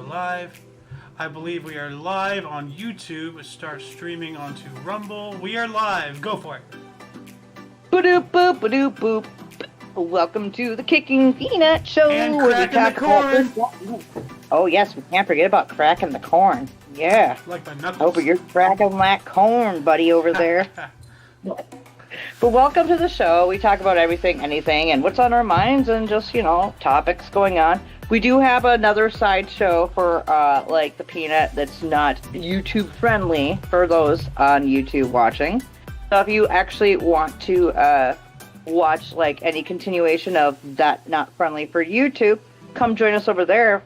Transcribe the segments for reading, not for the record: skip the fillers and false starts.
live. I believe we are live on YouTube. Start streaming onto Rumble. We are live. Go for it. Boop boop boop boop. Welcome to the Kicking Peanut Show. And cracking the corn. Oh yes, we can't forget about cracking the corn. Yeah. Like my knuckles. Hope you're cracking that corn, buddy, over there. But welcome to the show. We talk about everything, anything, and what's on our minds, and just, topics going on. We do have another side show for, like the Peanut that's not YouTube friendly for those on YouTube watching. So if you actually want to watch, like, any continuation of that not friendly for YouTube, come join us over there.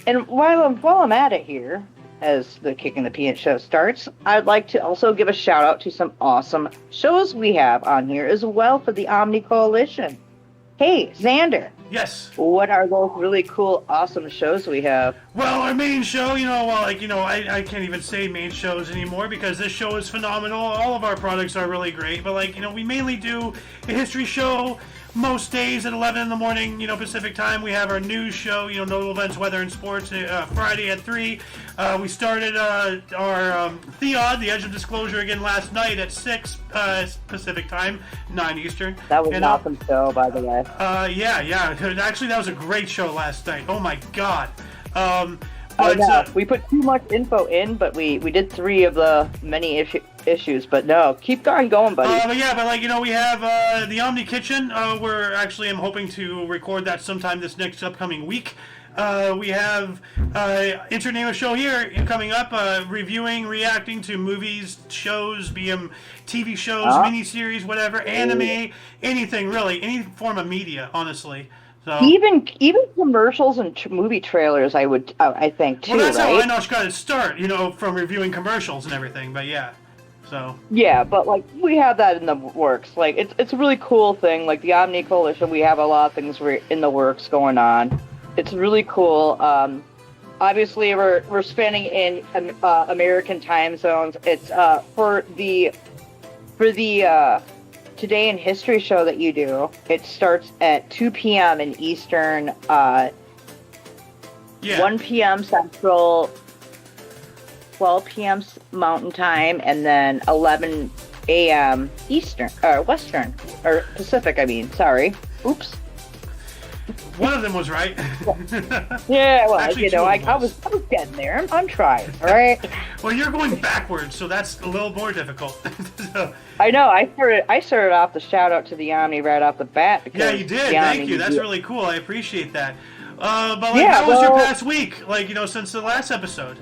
And while I'm at it here, as the Kicking the Peanut show starts, I'd like to also give a shout out to some awesome shows we have on here as well for the Omni Coalition. Hey, Xander. Yes. What are those really cool, awesome shows we have? Well, our main show, I can't even say main shows anymore because this show is phenomenal. All of our products are really great, but we mainly do a history show most days at 11 in the morning, Pacific time. We have our news show, notable events, weather, and sports, Friday at 3. We started our Theod, The Edge of Disclosure, again last night at 6 Pacific time, 9 Eastern. That was an awesome show, by the way. Yeah. Actually, that was a great show last night. Oh, my God. We put too much info in, but we did 3 of the many issues. But no, keep going, buddy. We have the Omni Kitchen. I'm hoping to record that sometime this next upcoming week. We have International Show here coming up, reviewing, reacting to movies, shows, be them TV shows, miniseries, whatever, anime, anything really, any form of media, honestly. So, even commercials and movie trailers, I think too. Well, that's right? how Inosh got his start, from reviewing commercials and everything. But yeah, so yeah, but we have that in the works. It's a really cool thing. Like the Omni Coalition, we have a lot of things in the works going on. It's really cool. Obviously, we're spanning in American time zones. It's for the Today in History show that you do. It starts at 2 p.m. in Eastern, 1 p.m. Central, 12 p.m. Mountain Time, and then 11 a.m. Eastern, or Western, or Pacific, sorry. Oops. One of them was right. Yeah, well, Actually, I was getting there. I'm trying, all right? Well, you're going backwards, so that's a little more difficult. I know. I started off the shout out to the Omni right off the bat. Yeah, you did. Thank you. That's really cool. I appreciate that. But how was your past week? Since the last episode.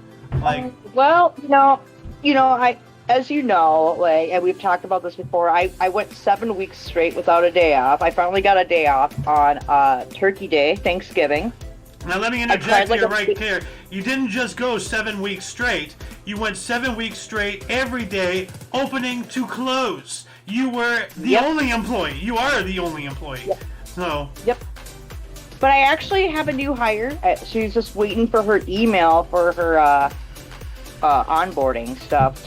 As you know, and we've talked about this before, I went 7 weeks straight without a day off. I finally got a day off on Turkey Day, Thanksgiving. Now let me interject here right here. You didn't just go 7 weeks straight. You went 7 weeks straight every day, opening to close. You were the only employee. You are the only employee. Yep. So. Yep. But I actually have a new hire. She's just waiting for her email for her onboarding stuff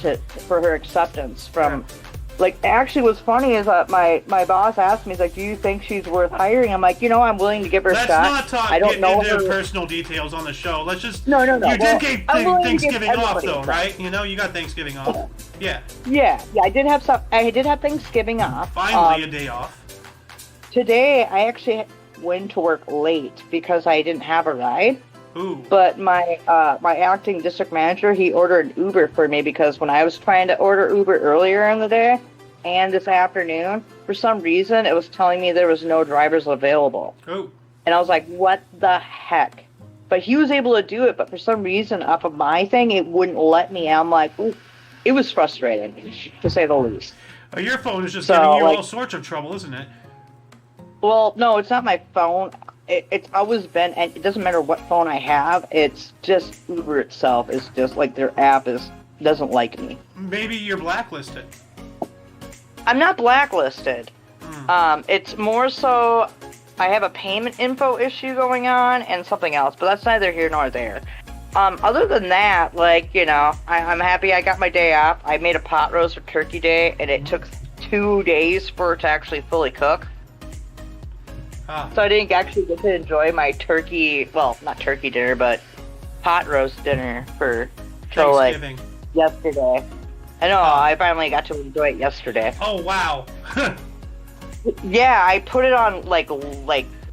for her acceptance from. Actually, what's funny is that my boss asked me, he's like, do you think she's worth hiring? I'm like, I'm willing to give her a shot. Let's not I don't know into personal details on the show. Let's just... No. You did get Thanksgiving off, though, right? You got Thanksgiving off. Yeah. Yeah, I did have Thanksgiving off. Finally, a day off. Today, I actually went to work late because I didn't have a ride. Ooh. But my acting district manager, he ordered Uber for me because when I was trying to order Uber earlier in the day and this afternoon, for some reason it was telling me there was no drivers available. Oh. And I was like, what the heck? But he was able to do it, but for some reason off of my thing, it wouldn't let me. I'm like, ooh, it was frustrating, to say the least. Your phone is just giving you all sorts of trouble, isn't it? Well, no, it's not my phone. It's always been, and it doesn't matter what phone I have, it's just Uber itself is just their app doesn't like me. Maybe you're blacklisted. I'm not blacklisted. It's more so I have a payment info issue going on and something else, but that's neither here nor there. Other than that, I'm happy I got my day off. I made a pot roast for Turkey Day, and it took 2 days for it to actually fully cook. So I didn't actually get to enjoy my turkey, well, not turkey dinner, but pot roast dinner for like Thanksgiving. yesterday. I know, I finally got to enjoy it yesterday. Oh wow. Yeah, I put it on like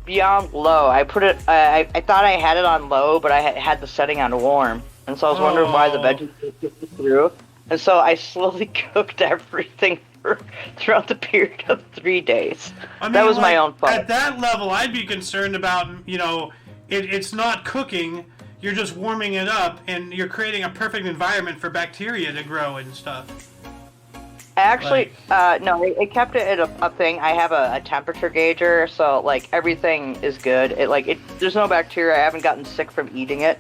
beyond low. I put it. I thought I had it on low, but I had the setting on warm, and so I was wondering why the veggies were through. And so I slowly cooked everything throughout the period of 3 days. I mean, that was my own fault. At that level, I'd be concerned about, it's not cooking. You're just warming it up, and you're creating a perfect environment for bacteria to grow and stuff. Actually, no, it kept it at a thing. I have a temperature gauger, so like everything is good. There's no bacteria. I haven't gotten sick from eating it.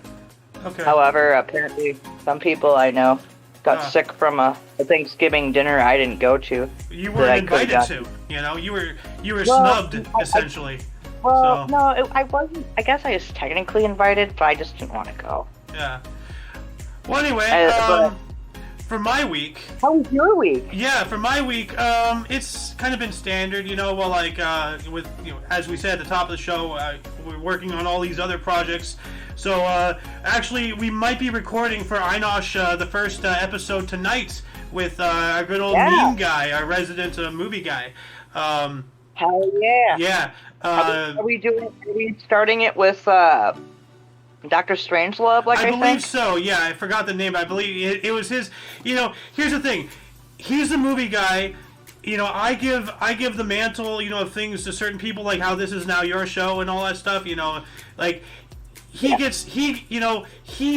Okay. However, apparently some people I know got sick from a Thanksgiving dinner I didn't go to. You weren't invited to. You were snubbed essentially. I wasn't. I guess I was technically invited, but I just didn't want to go. Yeah. Well, anyway, for my week. How was your week? Yeah, for my week, it's kind of been standard, with as we said at the top of the show, we're working on all these other projects. So actually, we might be recording for Einosh the first episode tonight with our good old meme guy, our resident movie guy. Hell yeah! Yeah. Are we starting it with Dr. Strangelove? I believe so. Yeah, I forgot the name. I believe it was his. Here's the thing. He's the movie guy. I give the mantle, of things to certain people, like how this is now your show and all that stuff. He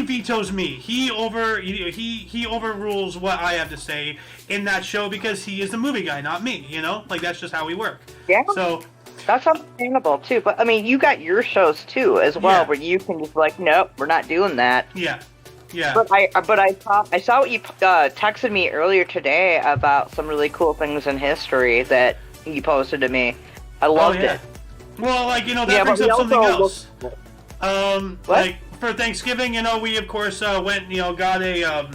vetoes me. He overrules what I have to say in that show because he is the movie guy, not me. That's just how we work. Yeah. So that's understandable too. But I mean, you got your shows too as well, where you can just nope, we're not doing that. Yeah. Yeah. But I saw what you texted me earlier today about some really cool things in history that you posted to me. I loved it. Well, that brings up something else. For Thanksgiving, we of course went, got a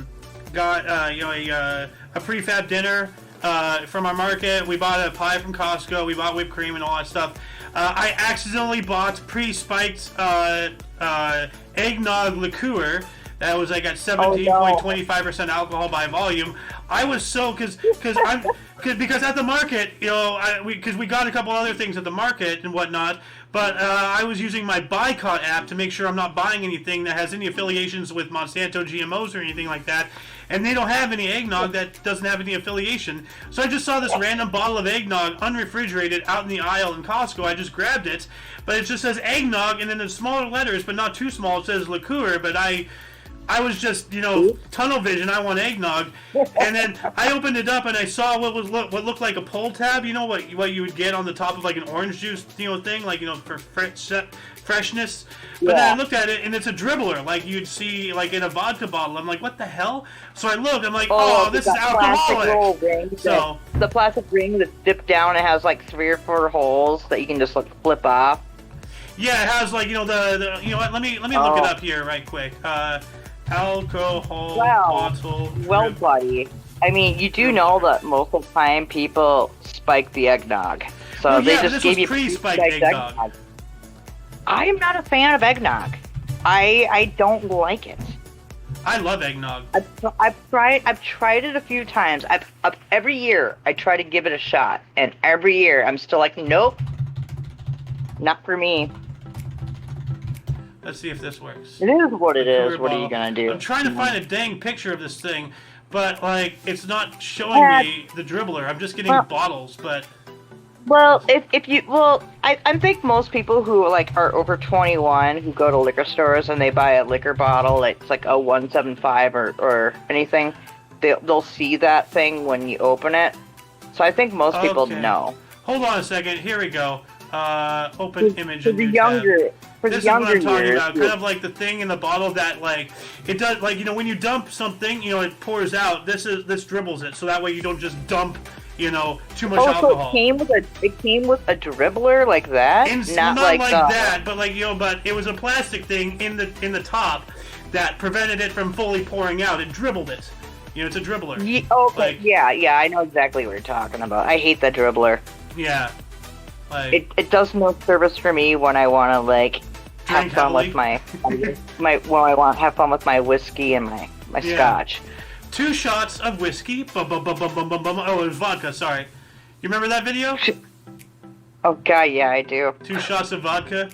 prefab dinner from our market. We bought a pie from Costco. We bought whipped cream and all that stuff. I accidentally bought pre-spiked eggnog liqueur. That was at 17.25% alcohol by volume. I was so because at the market, because we got a couple other things at the market and whatnot. But I was using my Boycott app to make sure I'm not buying anything that has any affiliations with Monsanto GMOs or anything like that. And they don't have any eggnog that doesn't have any affiliation. So I just saw this random bottle of eggnog, unrefrigerated, out in the aisle in Costco. I just grabbed it. But it just says eggnog, and then in smaller letters, but not too small, it says liqueur. But I was just, tunnel vision. I want eggnog, and then I opened it up and I saw what looked like a pull tab. What you would get on the top of an orange juice, thing, for freshness. But then I looked at it and it's a dribbler, like you'd see in a vodka bottle. I'm like, what the hell? So I looked. I'm like, this is alcoholic. So the plastic ring that's dipped down, it has 3 or 4 holes that you can just flip off. Yeah, it has the Let me look it up here right quick. Alcohol bottle. Well, buddy. I mean, you do know that most of the time people spike the eggnog, so they just gave you pre-spiked eggnog. I am not a fan of eggnog. I don't like it. I love eggnog. I've tried it a few times. Every year I try to give it a shot, and every year I'm still like, nope, not for me. Let's see if this works. It is what it is. What are you gonna do? I'm trying to find a dang picture of this thing, but it's not showing me the dribbler. I'm just getting bottles, but. Well, I think most people who are over 21 who go to liquor stores and they buy a liquor bottle, it's like a 175 or anything, they'll see that thing when you open it. So I think most people know. Hold on a second. Here we go. Open image. For the younger. This is what I'm talking about. Kind of like the thing in the bottle that it does, when you dump something, it pours out. This dribbles it, so that way you don't just dump, too much alcohol. So it came with a dribbler like that? Not like that, but but it was a plastic thing in the top that prevented it from fully pouring out. It dribbled it. It's a dribbler. Yeah, I know exactly what you're talking about. I hate that dribbler. Yeah. It does no service for me when I want to have fun with my when I want to have fun with my whiskey and my scotch. 2 shots of whiskey. Oh, it was vodka. Sorry. You remember that video? Oh God, yeah, I do. 2 shots of vodka.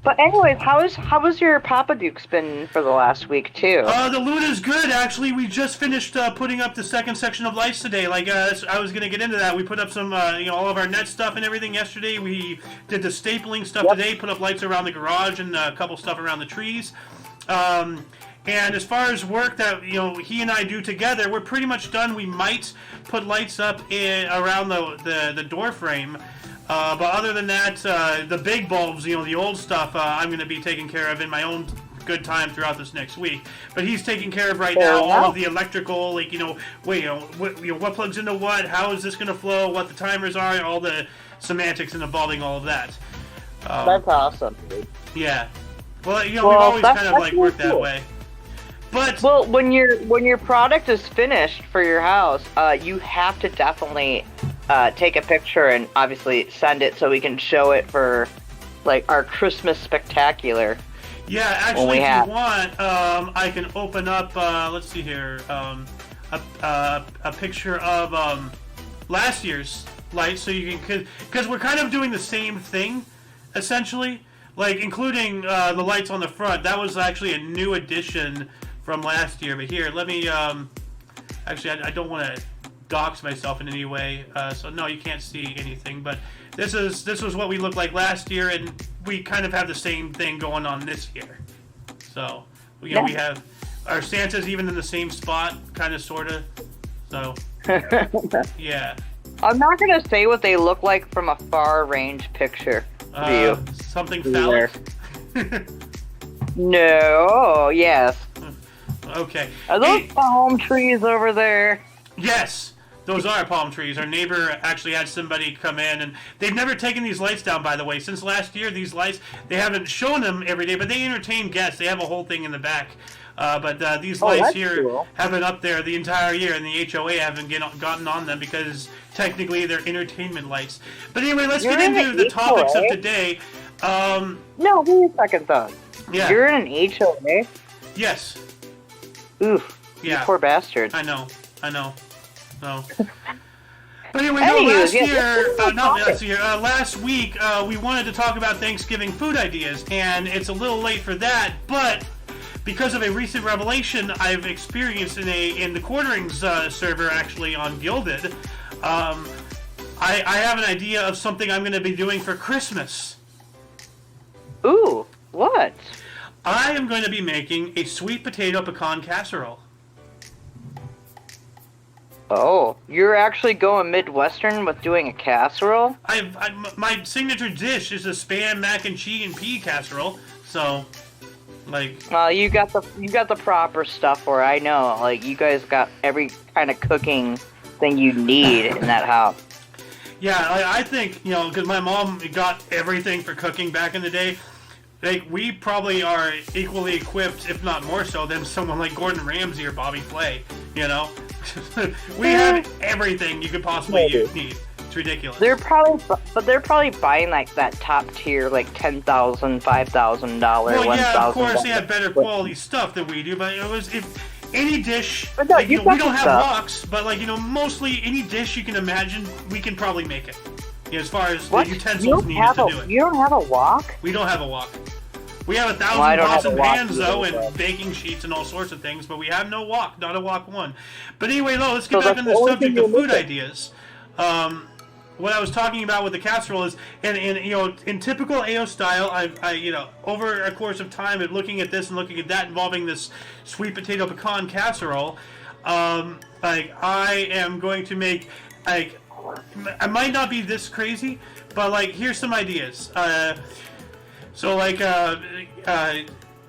But anyways, how was your Papa Duke's been for the last week too? The Luna's good actually. We just finished putting up the second section of lights today. I was gonna get into that. We put up some all of our net stuff and everything yesterday. We did the stapling stuff today. Put up lights around the garage and a couple stuff around the trees. And as far as work that he and I do together, we're pretty much done. We might put lights up around the door frame. But other than that, the big bulbs, the old stuff, I'm going to be taking care of in my own good time throughout this next week. But he's taking care of right now all of the electrical, what plugs into what, how is this going to flow, what the timers are, all the semantics involving all of that. That's awesome. Yeah. Well, we've always kind of worked that way. But when your product is finished for your house, you have to definitely take a picture and obviously send it so we can show it for our Christmas spectacular. Yeah, actually, if you want, I can open up. Let's see here, a picture of last year's lights, so you can because we're kind of doing the same thing, essentially, including the lights on the front. That was actually a new addition from last year. But here, let me. Actually, I don't want to dox myself in any way, so no, you can't see anything. But this was what we looked like last year, and we kind of have the same thing going on this year. So we have our Santa's even in the same spot, kind of, sort of. So yeah. I'm not gonna say what they look like from a far range picture view. Something phallic. No. Yes. Okay. Are those palm trees over there? Yes, those are palm trees. Our neighbor actually had somebody come in, and they've never taken these lights down, by the way. Since last year, these lights, they haven't shown them every day, but they entertain guests. They have a whole thing in the back. But these lights here have been up there the entire year, and the HOA haven't gotten on them because technically they're entertainment lights. But anyway, let's get into the topics of today. No, wait a second, though. Yeah. You're in an HOA? Yes. Oof. Yeah. You poor bastard. I know. No. But anyway, last week we wanted to talk about Thanksgiving food ideas, and it's a little late for that, but because of a recent revelation I've experienced in the Quarterings server, actually on Gilded, I have an idea of something I'm going to be doing for Christmas. Ooh, what? I am going to be making a sweet potato pecan casserole. Oh, you're actually going Midwestern with doing a casserole? My signature dish is a Spam mac and cheese and pea casserole. So, well, you got the proper stuff for it. I know. You guys got every kind of cooking thing you need in that house. Yeah, I think because my mom got everything for cooking back in the day. We probably are equally equipped, if not more so, than someone like Gordon Ramsay or Bobby Flay. We have everything you could possibly need. It's ridiculous. They're probably buying that top tier, $10,000, $5,000. Well, yeah, of course they have better quality stuff than we do. But if any dish, we don't have woks, but mostly any dish you can imagine, we can probably make it. As far as the utensils needed to do it. You don't have a wok? We don't have a wok. We have 1,000 pots and pans, though, and baking sheets and all sorts of things, but we have no wok, not a wok one. But anyway, let's get back on the subject of food ideas. What I was talking about with the casserole is, in typical AO style, I over a course of time and looking at this and looking at that involving this sweet potato pecan casserole, I am going to make, I might not be this crazy, but here's some ideas.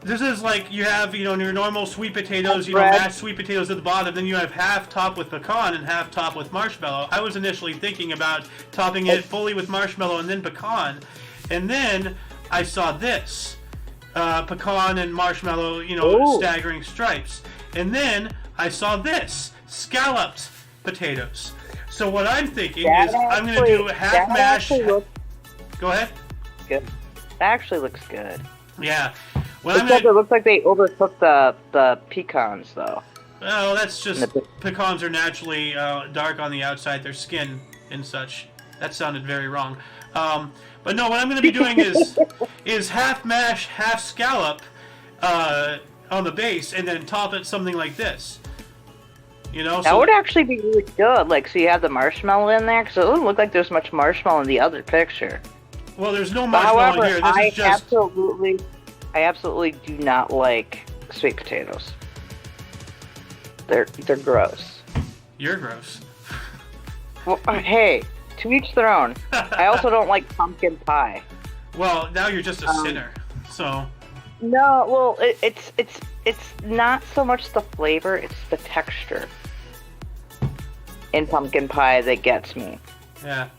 This is you have, your normal sweet potatoes, mashed sweet potatoes at the bottom, then you have half topped with pecan and half topped with marshmallow. I was initially thinking about topping it fully with marshmallow and then pecan, and then I saw this, pecan and marshmallow, staggering stripes, and then I saw this, scalloped potatoes. So what I'm thinking is I'm going to do half mash. Go ahead. Good. actually looks good. Yeah. Except it looks like they overcooked the pecans, though. Well, that's just pecans are naturally dark on the outside, their skin and such. That sounded very wrong. But no, what I'm going to be doing is half mash, half scallop on the base, and then top it something like this. You know, that would actually be really good. Like, so you have the marshmallow in there, because it doesn't look like there's much marshmallow in the other picture. Well, there's no marshmallow in here. This is just... I absolutely do not like sweet potatoes. They're gross. You're gross. Well, hey, to each their own. I also don't like pumpkin pie. Well, now you're just a sinner. So. No, well, it's not so much the flavor; it's the texture in pumpkin pie that gets me. Yeah.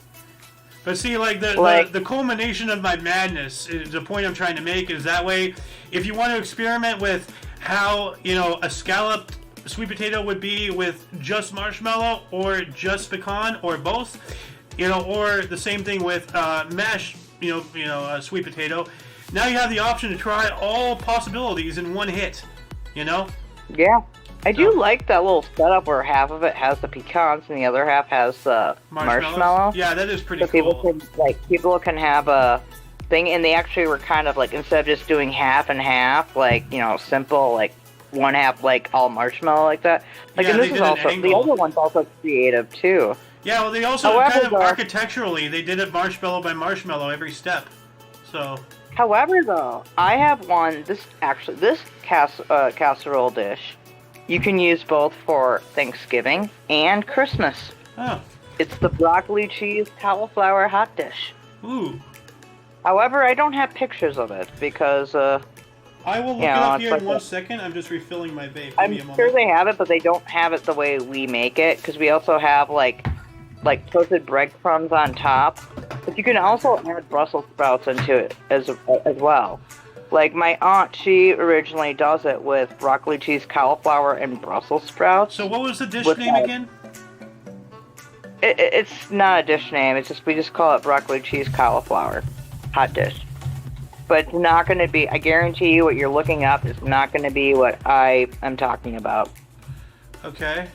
But see, like the culmination of my madness, the point I'm trying to make is that way, if you want to experiment with how, you know, a scalloped sweet potato would be with just marshmallow or just pecan or both, you know, or the same thing with mashed, sweet potato. Now you have the option to try all possibilities in one hit, you know? Yeah. I do like that little setup where half of it has the pecans and the other half has the marshmallow. Yeah, that is pretty cool. People can have a thing, and they actually were kind of like, instead of just doing half and half, like, you know, simple, like one half like all marshmallow like that. Like, yeah, and this is also the other one's also creative too. Yeah, well, they also kind of architecturally they did it marshmallow by marshmallow every step. So. However, though, I have one. This casserole dish. You can use both for Thanksgiving and Christmas. Oh. It's the broccoli cheese cauliflower hot dish. Ooh. However, I don't have pictures of it because I will look it up here in 1 second. I'm just refilling my vape. I'm sure they have it, but they don't have it the way we make it, because we also have like toasted breadcrumbs on top. But you can also add Brussels sprouts into it as well. Like, my aunt, she originally does it with broccoli cheese, cauliflower, and Brussels sprouts. So what was the dish name again? It's not a dish name. It's just, we just call it broccoli cheese, cauliflower hot dish. But it's not going to be, I guarantee you what you're looking up is not going to be what I am talking about. Okay.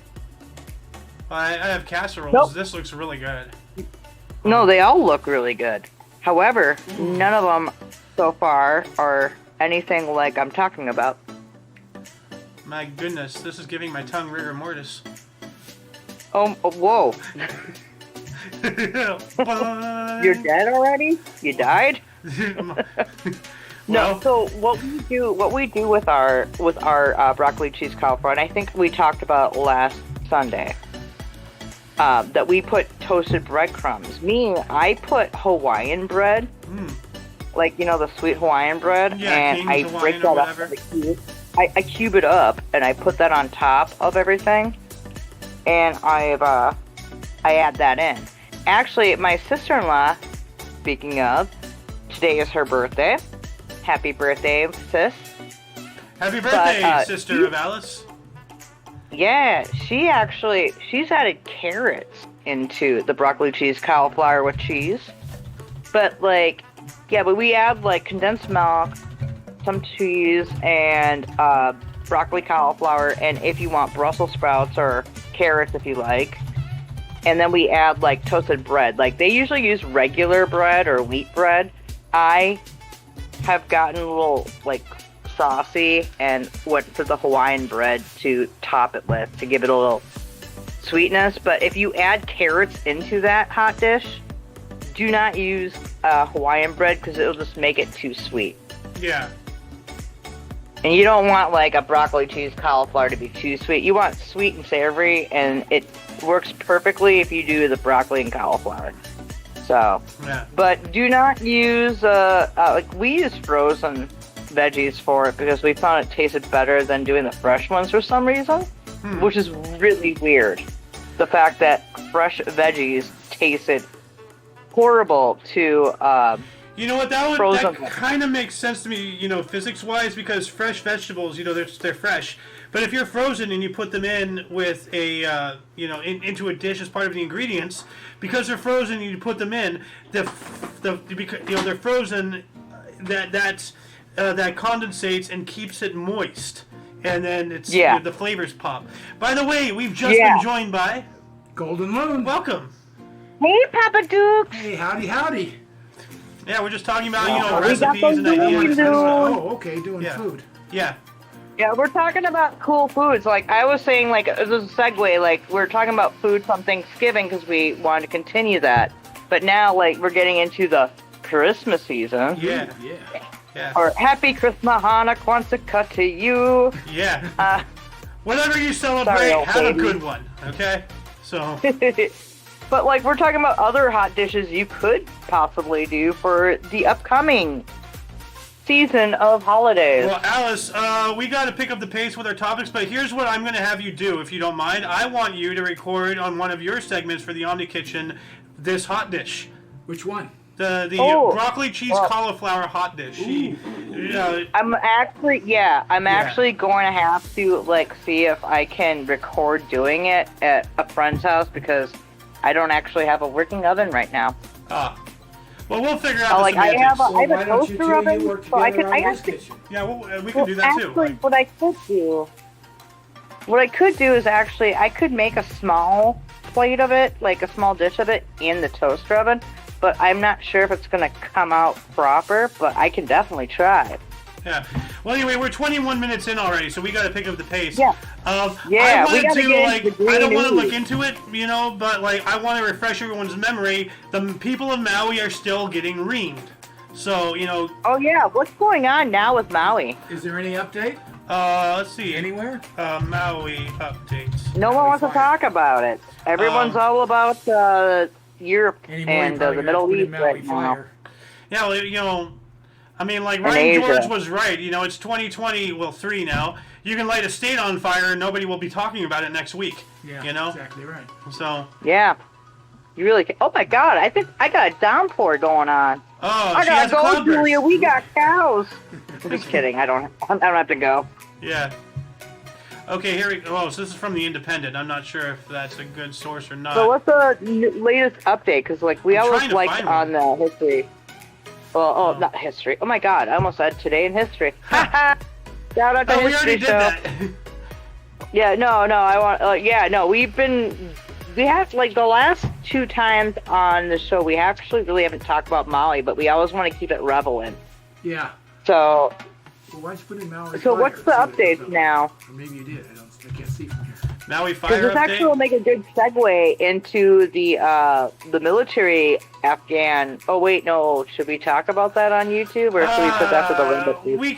I have casseroles. Nope. This looks really good. No, they all look really good. However, none of them so far are anything like I'm talking about. My goodness, this is giving my tongue rigor mortis. Oh, whoa. You're dead already? You died? No, so what we do with our broccoli cheese cauliflower, and I think we talked about last Sunday, that we put toasted breadcrumbs. I put Hawaiian bread. Like, you know, the sweet Hawaiian bread, yeah, and King's I Hawaiian break that up into cubes. I cube it up, and I put that on top of everything, and I add that in. Actually, my sister-in-law, speaking of, today is her birthday. Happy birthday, sis. Happy birthday, sister of Alice. Yeah, she's added carrots into the broccoli cheese cauliflower with cheese. But, like, yeah, but we add, like, condensed milk, some cheese, and broccoli cauliflower, and if you want Brussels sprouts or carrots if you like. And then we add, like, toasted bread. Like, they usually use regular bread or wheat bread. I have gotten a little, like, saucy and went for the Hawaiian bread to top it with, to give it a little sweetness. But if you add carrots into that hot dish, do not use Hawaiian bread, because it'll just make it too sweet. Yeah. And you don't want, like, a broccoli cheese cauliflower to be too sweet. You want sweet and savory, and it works perfectly if you do the broccoli and cauliflower. So, yeah. But do not use, like, we use frozen veggies for it, because we found it tasted better than doing the fresh ones for some reason, which is really weird. The fact that fresh veggies tasted horrible to you know what, that kind of makes sense to me, you know, physics-wise, because fresh vegetables, you know, they're fresh. But if you're frozen and you put them in with a, into a dish as part of the ingredients, because they're frozen and you put them in, they're frozen that condensates and keeps it moist, and then the flavors pop. By the way, we've just been joined by Golden Moon. Welcome. Hey, Papa Duke. Hey, howdy. Yeah, we're just talking about recipes and ideas. Oh, okay, doing food. Yeah. Yeah, we're talking about cool foods. Like I was saying, like as a segue, like we're talking about food from Thanksgiving because we wanted to continue that. But now, like we're getting into the Christmas season. Yeah. Or Happy Christmas, Hanukkah, Kwanzaa to you. Yeah. Whatever you celebrate, have a good one. Okay. So. But like we're talking about other hot dishes you could possibly do for the upcoming season of holidays. Well, Alice, we got to pick up the pace with our topics, but here's what I'm going to have you do, if you don't mind. I want you to record on one of your segments for the Omni Kitchen this hot dish. Which one? The broccoli cheese cauliflower hot dish. I'm actually going to have to like see if I can record doing it at a friend's house because I don't actually have a working oven right now. Well, we'll figure out the I have semantics. a toaster oven, so I can. Yeah, well, we can do that actually, too. What I could do is actually I could make a small plate of it, like a small dish of it, in the toaster oven. But I'm not sure if it's going to come out proper. But I can definitely try. Yeah. Well, anyway, we're 21 minutes in already, so we got to pick up the pace. Yeah. I don't want to look into it, but like I want to refresh everyone's memory. The people of Maui are still getting reamed. So, Oh yeah, what's going on now with Maui? Is there any update? Let's see. Anywhere? Maui updates. No one wants to talk about it. Everyone's all about Europe and the Middle East right now. Yeah, well, I mean, like Ryan George was right. It's 2020, 3 now. You can light a state on fire and nobody will be talking about it next week. Yeah, exactly right. So. Yeah. You really can. Oh my God! I think I got a downpour going on. Oh, I gotta go, Julia. We got cows. I'm just kidding. I don't have to go. Yeah. Okay, here we go. Oh, so this is from the Independent. I'm not sure if that's a good source or not. So what's the latest update? Because like we always liked on the history. Well, not history. Oh my God! I almost said today in history. Shout out to history we already did that. Yeah. No. I want. We have like the last 2 times on the show. We actually really haven't talked about Maui, but we always want to keep it relevant. Yeah. So. Well, why don't you put in Maui? So what's the updates now? Or maybe you did. I can't see from here. Maui Fire update. This actually will make a good segue into the military Afghan. Oh wait, no. Should we talk about that on YouTube, or should we put that for the window? We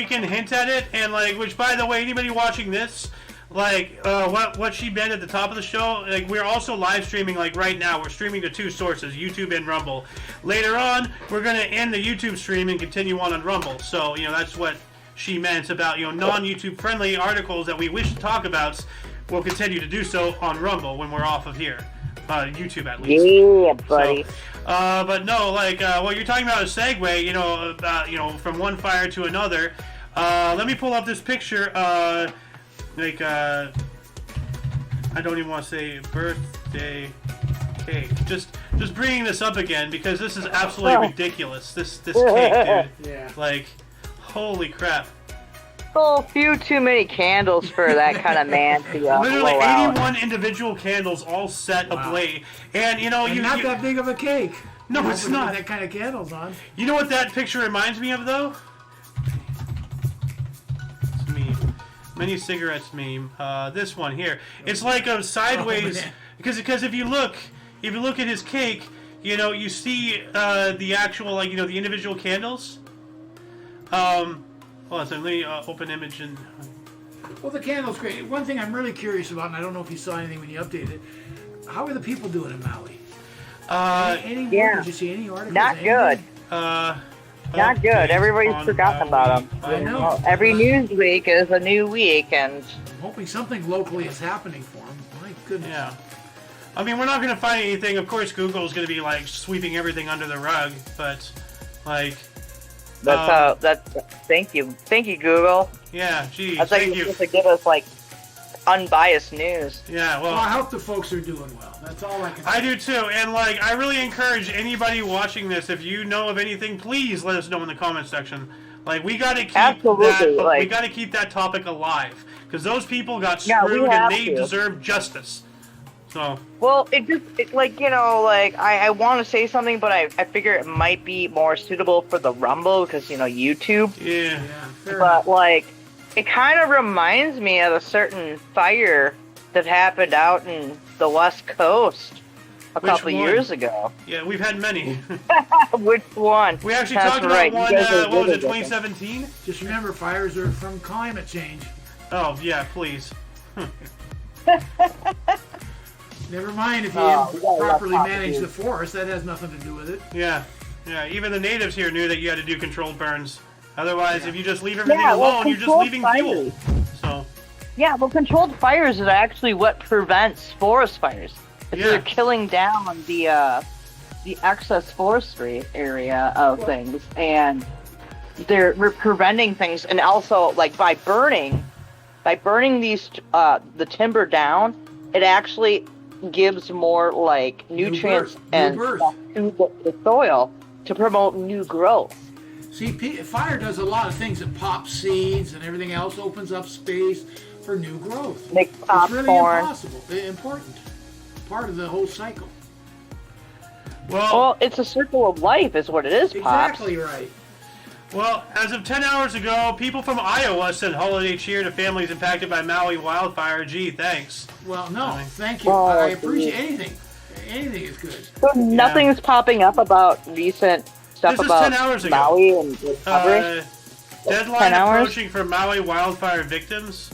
can hint at it, and like, which by the way, anybody watching this, like, what she meant at the top of the show, like, we're also live streaming, like, right now. We're streaming to 2 sources, YouTube and Rumble. Later on, we're going to end the YouTube stream and continue on Rumble. So, that's what she meant about, non-YouTube friendly articles that we wish to talk about. We'll continue to do so on Rumble when we're off of here. YouTube, at least. Yeah, buddy. So, but no, like, you're talking about a segue, about, from one fire to another. Let me pull up this picture, like, I don't even want to say birthday cake. Just bringing this up again because this is absolutely ridiculous. This cake, dude. Yeah. Like, holy crap. A few too many candles for that kind of man to Literally blow 81 out. Individual candles all set ablaze. And, and not that big of a cake. No, it's not. That kind of candles on. You know what that picture reminds me of, though? It's me. Mini cigarettes meme. This one here. It's like a sideways, because if you look at his cake, you see the actual, like, the individual candles. Hold on, so let me open image and. Well, the candle's great. One thing I'm really curious about, and I don't know if you saw anything when you updated it. How are the people doing in Maui? Did you see any articles? Not good. Not good. Everybody's forgotten about them. I know. Every news week is a new week, and I'm hoping something locally is happening for them. My goodness. Yeah. I mean, we're not going to find anything. Of course, Google's going to be, like, sweeping everything under the rug, but, like... Thank you, Google. Yeah, geez, I thought thank you were you. supposed to give us like unbiased news. Yeah, Well, I hope the folks are doing well. That's all I can say. I do too, and like I really encourage anybody watching this, if you know of anything, please let us know in the comment section. Like we got to keep Absolutely, that, we got to keep that topic alive because those people got Yeah, we screwed have and they to. deserve justice. So. Well, like, you know, like, I want to say something, but I figure it might be more suitable for the Rumble because, you know, YouTube. Yeah. But, like, it kind of reminds me of a certain fire that happened out in the West Coast a couple years ago. Yeah, we've had many. Which one? We actually That's talked right. about one, what was it, 2017? Just remember, fires are from climate change. Oh, yeah, please. Never mind if you Oh, properly yeah, manage the forest. That has nothing to do with it. Yeah. Yeah, even the natives here knew that you had to do controlled burns. Otherwise, if you just leave everything alone, you're just leaving fuel. So. Yeah, well, controlled fires is actually what prevents forest fires. They're killing down the excess forestry area of things, and they're preventing things. And also, like by burning these the timber down, it actually gives more like nutrients and stuff to the soil to promote new growth. See, fire does a lot of things. It pops seeds and everything else, opens up space for new growth. Makes It's really important. Part of the whole cycle. Well, it's a circle of life is what it is, Pops. Exactly right. Well, as of 10 hours ago, people from Iowa sent holiday cheer to families impacted by Maui wildfire. Gee, thanks. Well, no, thank you. Oh, I appreciate anything. Anything is good. So nothing is popping up about recent stuff This is about 10 hours ago. Maui and recovery. Deadline 10 hours? approaching for Maui wildfire victims.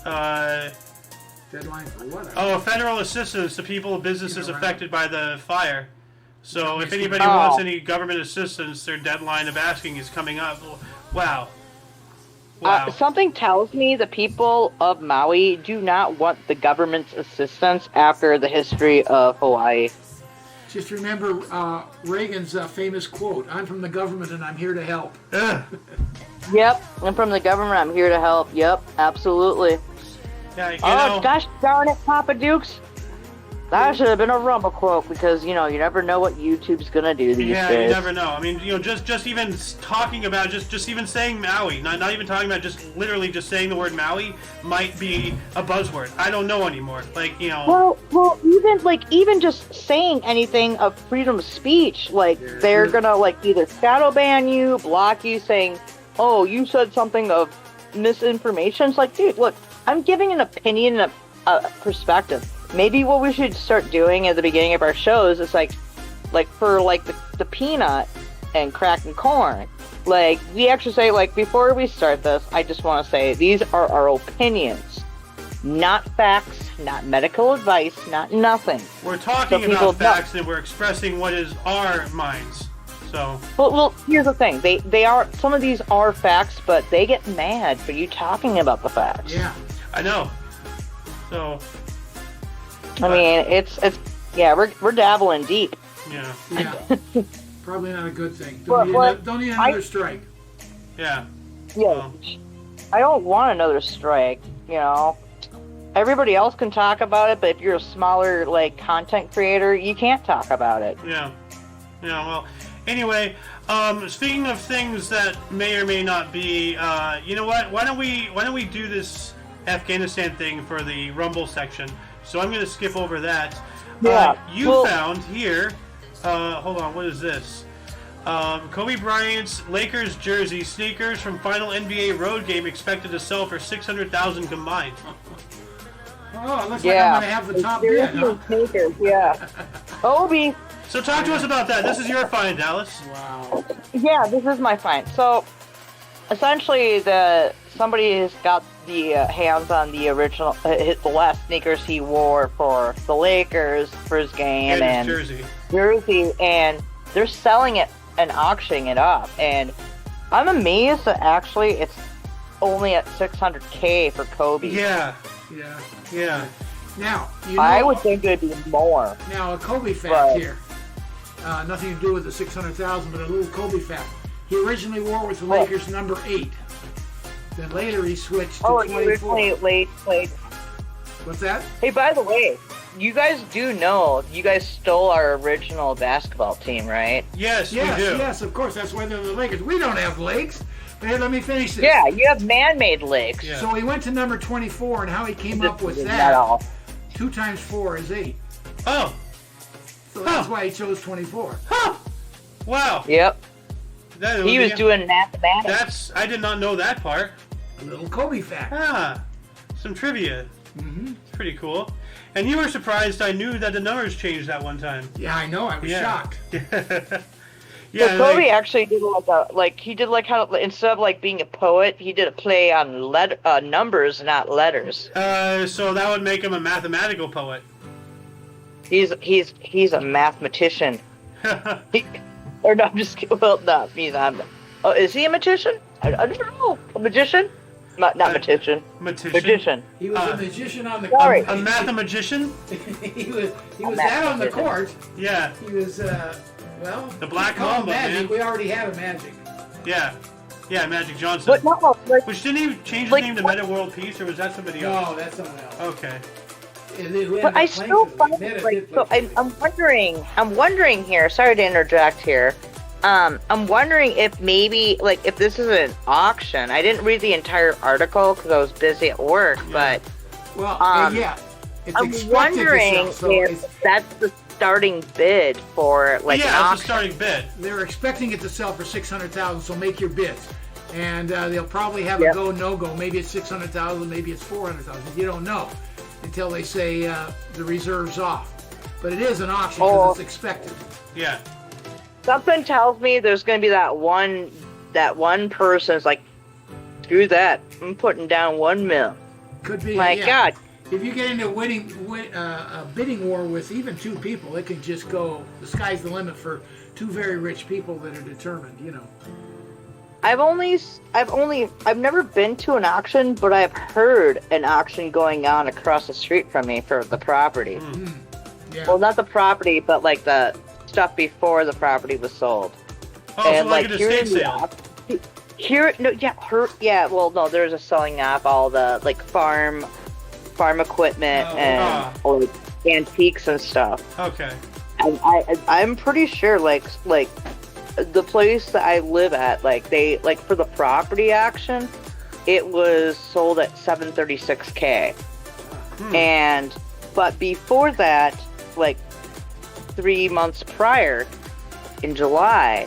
Deadline for what? Oh, federal assistance to people and businesses affected by the fire. So if anybody Oh. wants any government assistance, their deadline of asking is coming up. Wow. Wow. Something tells me the people of Maui do not want the government's assistance after the history of Hawaii. Just remember Reagan's famous quote, "I'm from the government and I'm here to help." Ugh. Yep, I'm from the government. I'm here to help. Yep, absolutely. Yeah, you know, Gosh darn it, Papa Dukes. That should have been a Rumble quote because, you know, you never know what YouTube's going to do these yeah, days. you never know. I mean, you know, just even talking about, just even saying Maui, not even talking about, just literally just saying the word Maui might be a buzzword. I don't know anymore. Like, you know. Well, even just saying anything of freedom of speech, like, they're going to, like, either shadow ban you, block you, saying, oh, you said something of misinformation. It's like, dude, look, I'm giving an opinion and a perspective. Maybe what we should start doing at the beginning of our shows is like for like the peanut and cracking corn. Like we actually say, like, before we start this, I just want to say these are our opinions, not facts, not medical advice, not nothing. We're talking about facts and we're expressing what is our minds. So. Well, here's the thing. They are, some of these are facts, but they get mad for you talking about the facts. Yeah, I know. So. I mean, it's yeah, we're dabbling deep. Yeah. Yeah. Probably not a good thing. Don't need another strike. Yeah. Yeah. Well. I don't want another strike, you know. Everybody else can talk about it, but if you're a smaller, like, content creator, you can't talk about it. Yeah. Yeah, well, anyway, speaking of things that may or may not be, you know what? Why don't we do this Afghanistan thing for the Rumble section? So I'm going to skip over that. Yeah. You found here, hold on, what is this? Kobe Bryant's Lakers jersey sneakers from final NBA road game expected to sell for $600,000 combined. Oh, it looks like I'm going to have the top bid, huh? Sneakers, yeah. Kobe. So talk to us about that. This is your find, Dallas. Wow. Yeah, this is my find. So, essentially, somebody has got the hands on the original, the last sneakers he wore for the Lakers for his game and his jersey, and they're selling it and auctioning it up. And I'm amazed that actually it's only at $600K for Kobe. Yeah. Now, you know, I would think it'd be more. Now, a Kobe fact here. Nothing to do with the 600,000, but a little Kobe fact. He originally wore with the Lakers number 8. Then later he switched to 24. He originally played What's that? Hey, by the way, you guys do know you guys stole our original basketball team, right? Yes, Yes, we do. yes, of course. That's why they're the Lakers. We don't have lakes. But here, let me finish this. Yeah, you have man-made lakes. Yeah. So he went to number 24, and how he came up with Not that, all. 2 times 4 is 8. Oh, So that's why he chose 24. huh. Wow. Yep. That, He was doing mathematics. I did not know that part. A little Kobe fact. Ah, some trivia. Mm-hmm. Pretty cool. And you were surprised I knew that the numbers changed that one time. Yeah, I know. I was shocked. Yeah, So Kobe actually did he did like how instead of like being a poet, he did a play on numbers, not letters. so that would make him a mathematical poet. He's a mathematician. Or no, I'm just kidding. Well, no, he's not. Oh, is he a magician? I don't know. A magician? Not magician. Magician. He was a magician on the Sorry. court. A mathematician? he was that on the court. Yeah. He was well. The Black call him Mamba, Magic. man. We already have a Magic. Yeah. Yeah, Magic Johnson. But no, like, Which didn't he change his name to Meta World Peace, or was that somebody else? No, that's someone else. Okay. but I still find so I'm wondering here. Sorry to interject here. I'm wondering if maybe if this is an auction. I didn't read the entire article because I was busy at work, but yeah, it's I'm expected wondering to sell, so if that's the starting bid for an that's the auction. starting bid. they're expecting it to sell for 600,000. So make your bids, and they'll probably have a go no go. Maybe it's 600,000, maybe it's 400,000. You don't know until they say the reserve's off. But it is an auction because it's expected. Yeah. Something tells me there's going to be that one person's like, screw that. I'm putting down $1 million. Could be. My God. If you get into a bidding war with even 2 people, it can just go. The sky's the limit for 2 very rich people that are determined. You know. I've never been to an auction, but I've heard an auction going on across the street from me for the property. Mm-hmm. Yeah. Well, not the property, but like the stuff before the property was sold. Oh, and so like an estate sale. Well, no, there's a selling off all the like farm equipment and like antiques and stuff. Okay. And I'm pretty sure like the place that I live at, they for the property auction, it was sold at $736K. But before that, 3 months prior, in July,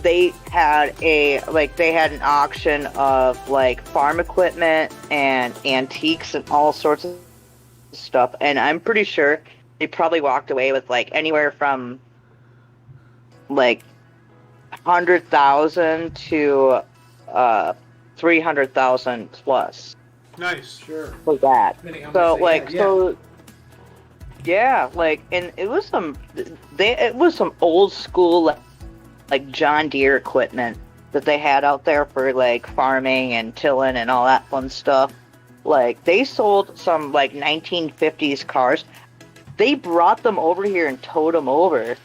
they had an auction of farm equipment and antiques and all sorts of stuff, and I'm pretty sure they probably walked away with anywhere from 100,000 to 300,000 plus. Nice. Sure. For that. And it was some old school John Deere equipment that they had out there for farming and tilling and all that fun stuff. They sold some 1950s cars. They brought them over here and towed them over.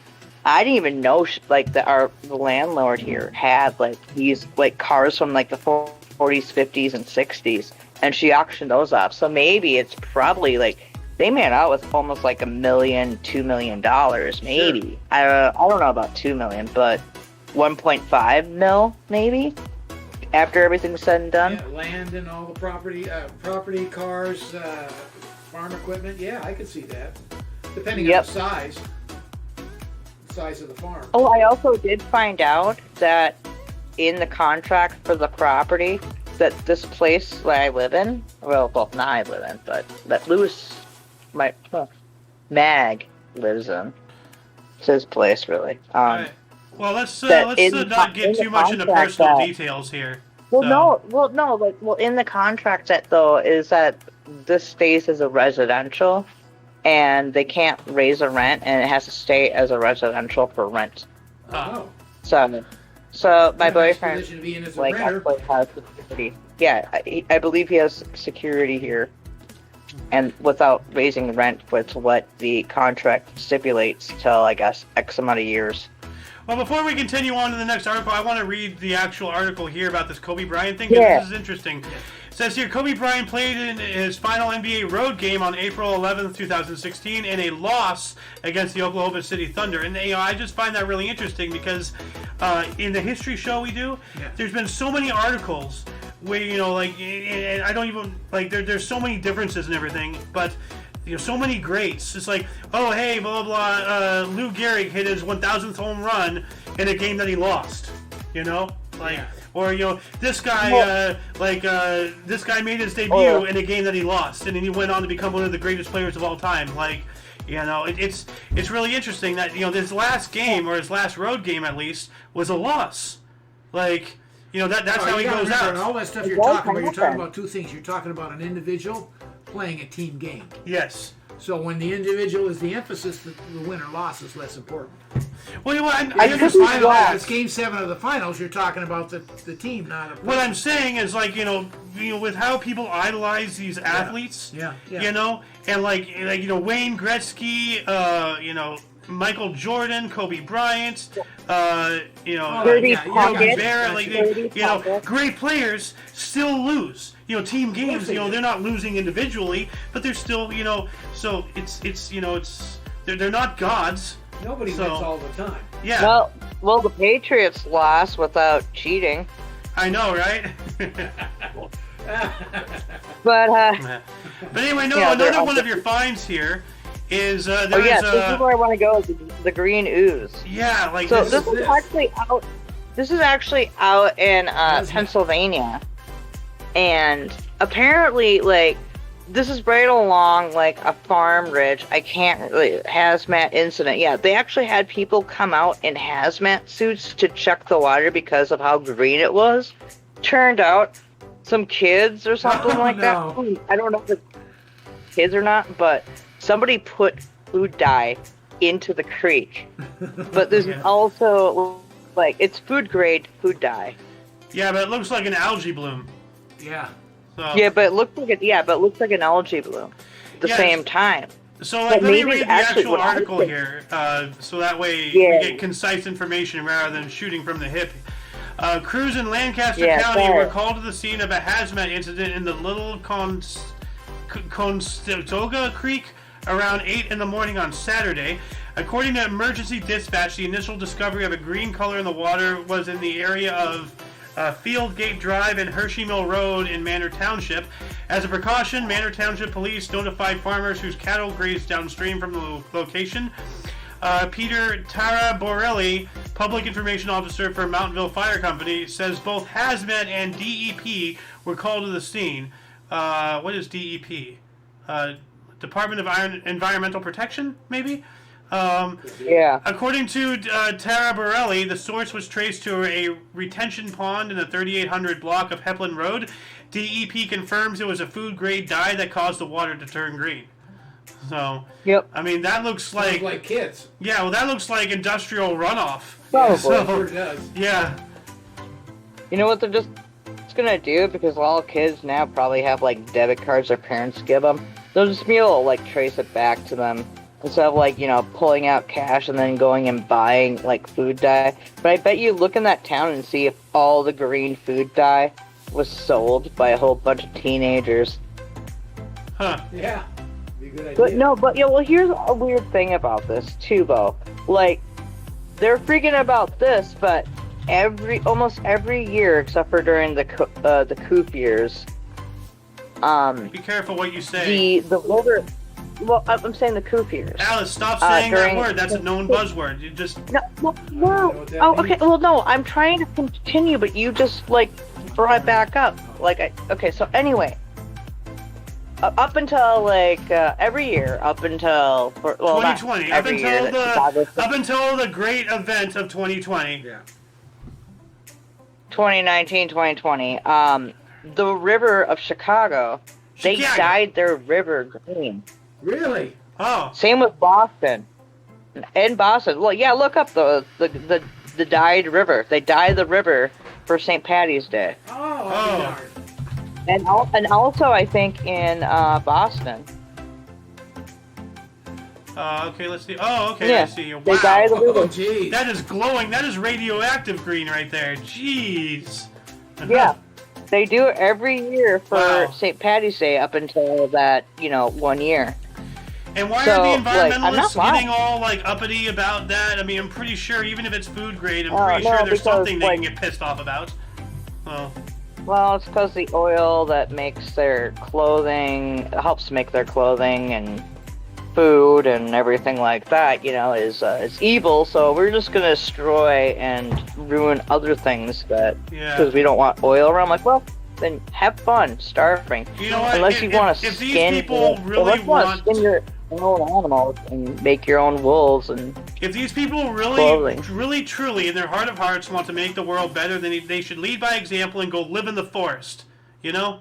I didn't even know the landlord here had these cars from the 40s, 50s, and 60s, and she auctioned those off. So maybe it's probably they made out with almost $1 million, $2 million, maybe. Sure. I don't know about 2 million, but 1.5 mil maybe after everything's said and done. Yeah, land and all the property, cars, farm equipment. Yeah, I could see that, depending on the size of the farm. Oh, I also did find out that in the contract for the property that this place that I live in, well, not I live in, but that Mag lives in. It's his place, really. Right. Well, let's not get too much into personal details here. Well, in the contract is that this stays as a residential, and they can't raise a rent, and it has to stay as a residential for rent. Oh. So my boyfriend actually has security. Yeah, I believe he has security here, and without raising rent, with what the contract stipulates till I guess X amount of years. Well, before we continue on to the next article, I want to read the actual article here about this Kobe Bryant thing, because this is interesting. Says here, Kobe Bryant played in his final NBA road game on April 11th, 2016, in a loss against the Oklahoma City Thunder. And I just find that really interesting because in the history show we do, there's been so many articles where and I don't even there's so many differences and everything, but so many greats. It's like, oh hey, blah blah blah. Lou Gehrig hit his 1,000th home run in a game that he lost. Or this guy this guy made his debut in a game that he lost, and then he went on to become one of the greatest players of all time. It's really interesting that this last game, or his last road game at least, was a loss. That's how he goes out. All that stuff you're talking about two things. You're talking about an individual playing a team game. Yes. So when the individual is the emphasis, the win or loss is less important. Well, It's Game 7 of the finals. You're talking about the team, not a person. What I'm saying is, with how people idolize these athletes, and Wayne Gretzky, Michael Jordan, Kobe Bryant, Yogi Berra, great players still lose. Team games, they're not losing individually, but they're still, so they're not gods. Nobody wins all the time. Yeah. Well, the Patriots lost without cheating. I know, right? But anyway, another one of your finds here is this is where I want to go. Is the green ooze. Yeah, This is actually out in Pennsylvania, and apparently, this is right along a farm ridge. I can't really hazmat incident. Yeah, they actually had people come out in hazmat suits to check the water because of how green it was. Turned out some kids or something that. I don't know if it's kids or not, but somebody put food dye into the creek. But there's also it's food grade food dye. Yeah, but it looks like an algae bloom. Yeah. So. Yeah, but it looks like an algae bloom at the same time. So let me read the actual article here, so that way we get concise information rather than shooting from the hip. Crews in Lancaster County were called to the scene of a hazmat incident in the Little Conestoga Creek around 8 in the morning on Saturday. According to emergency dispatch, the initial discovery of a green color in the water was in the area of Fieldgate Drive and Hershey Mill Road in Manor Township. As a precaution, Manor Township police notified farmers whose cattle grazed downstream from the location. Peter Taraborelli, public information officer for Mountainville Fire Company, says both hazmat and DEP were called to the scene. What is DEP? Department of Environmental Protection, maybe? According to Taraborelli, the source was traced to a retention pond in the 3800 block of Hepland Road. DEP confirms it was a food-grade dye that caused the water to turn green. So, I mean, that looks like kids. Yeah, well, that looks like industrial runoff. Probably. Sure does. Yeah. You know what they're just gonna do, because all kids now probably have debit cards their parents give them. They'll just be able to trace it back to them instead of pulling out cash and then going and buying food dye. But I bet you look in that town and see if all the green food dye was sold by a whole bunch of teenagers. Huh. Yeah. Be a good idea. But here's a weird thing about this too, though. They're freaking about this, but almost every year except for during the coop years. Be careful what you say. The older. Well, I'm saying the coop years. Alice, stop saying that word. That's a known buzzword. You just... No. Oh, okay. Well, no, I'm trying to continue, but you just, brought it back up. Okay, so anyway. Up until, every year, up until... 2020. Up until the great event of 2020. Yeah. 2019, 2020. The river of Chicago, they dyed their river green. Really? Oh. Same with Boston. In Boston. Well, yeah, look up the dyed river. They dye the river for St. Patty's Day. Oh. And also, I think, in Boston. Okay, let's see. Oh, okay, yeah. I see. Wow. They dye the river. Oh, geez. That is glowing. That is radioactive green right there. Jeez. Yeah. They do it every year for Wow. St. Patty's Day up until that, 1 year. And why So, are the like, I'm not environmentalists lying. getting all like uppity about that? I mean, I'm pretty sure even if it's food grade, I'm Oh, pretty no, sure there's because, something they like- can get pissed off about. Well, Well, it's because the oil that makes their clothing, helps make their clothing and food and everything like that, is evil. So we're just going to destroy and ruin other things Yeah. because we don't want oil around. Like, well, then have fun starving. You know what? Unless you want to if these skin, people really unless you want to want, skin your own animals and make your own wools and if these people clothing. really, truly, in their heart of hearts, want to make the world better, then they should lead by example and go live in the forest. You know,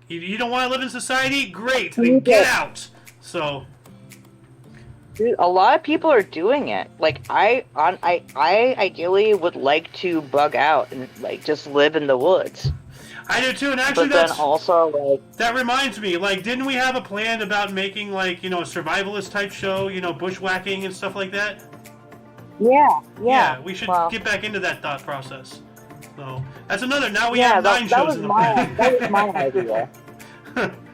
you don't want to live in society? Great, then get out. So. Dude, a lot of people are doing it. Like I ideally would like to bug out and like just live in the woods. I do too, and actually But then also like that reminds me, like, didn't we have a plan about making like, a survivalist type show, bushwhacking and stuff like that? yeah. We should well, get back into that thought process. So that's another. Now we yeah, have 9 that shows was in the that was my idea.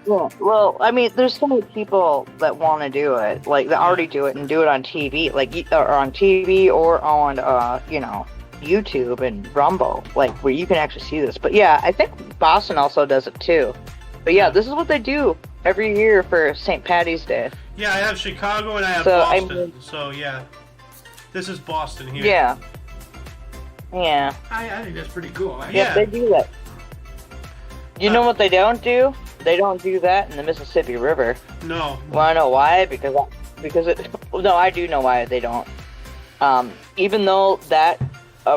Yeah, well, I mean, there's so many people that want to do it, like that already do it and do it on TV, like or on TV or on YouTube and Rumble, like where you can actually see this. But yeah, I think Boston also does it too. But yeah, this is what they do every year for St. Patty's Day. Yeah, I have Chicago and I have So, Boston. So yeah, this is Boston here. Yeah. Yeah. I think that's pretty cool. Yeah. They do that. You know what they don't do? They don't do that in the Mississippi River. No. Want to know why? Because no, I do know why they don't. Even though that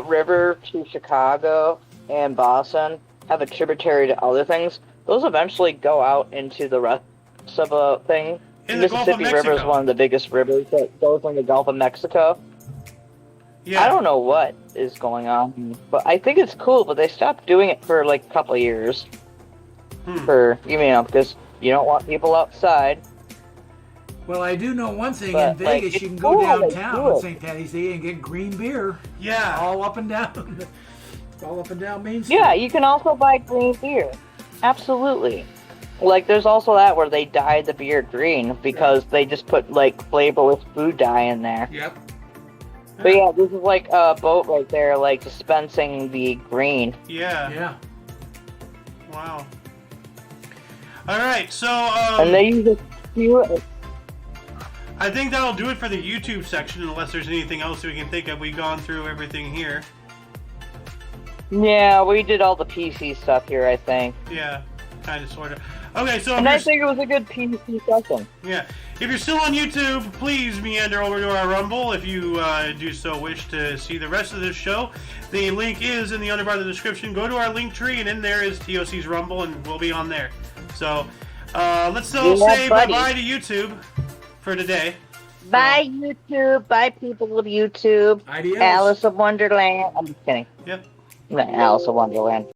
river to Chicago and Boston have a tributary to other things, those eventually go out into the rest of a thing. In the the Gulf of Mississippi River is Mexico. one of the biggest rivers that goes in the Gulf of Mexico. Yeah. I don't know what is going on, but I think it's cool. But they stopped doing it for like a couple of years. Because you don't want people outside. Well, I do know one thing. But, In Vegas, like, you can it's go cool how they downtown do on it. St. Patty's Day and get green beer Yeah. all up and down. All up and down Main Street. Yeah, you can also buy green beer. Absolutely. Like, there's also that where they dye the beer green because they just put, like, flavorless food dye in there. Yep. But yeah, this is like a boat right there, like, dispensing the green. Yeah. Yeah. Wow. All right, so And they use it. I think that'll do it for the YouTube section, unless there's anything else we can think of. We've gone through everything here. Yeah, we did all the PC stuff here, I think. Yeah, kind of, sort of. Okay, so And I think it was a good PC session. yeah, if you're still on YouTube, please meander over to our Rumble if you do so wish to see the rest of this show. The link is in the underbar of the description. Go to our link tree, and in there is TOC's Rumble, and we'll be on there. So let's all say buddy. bye-bye to YouTube for today. Bye, YouTube. Bye, people of YouTube. Adios. Alice of Wonderland. I'm just kidding. Yep. Alice of Wonderland.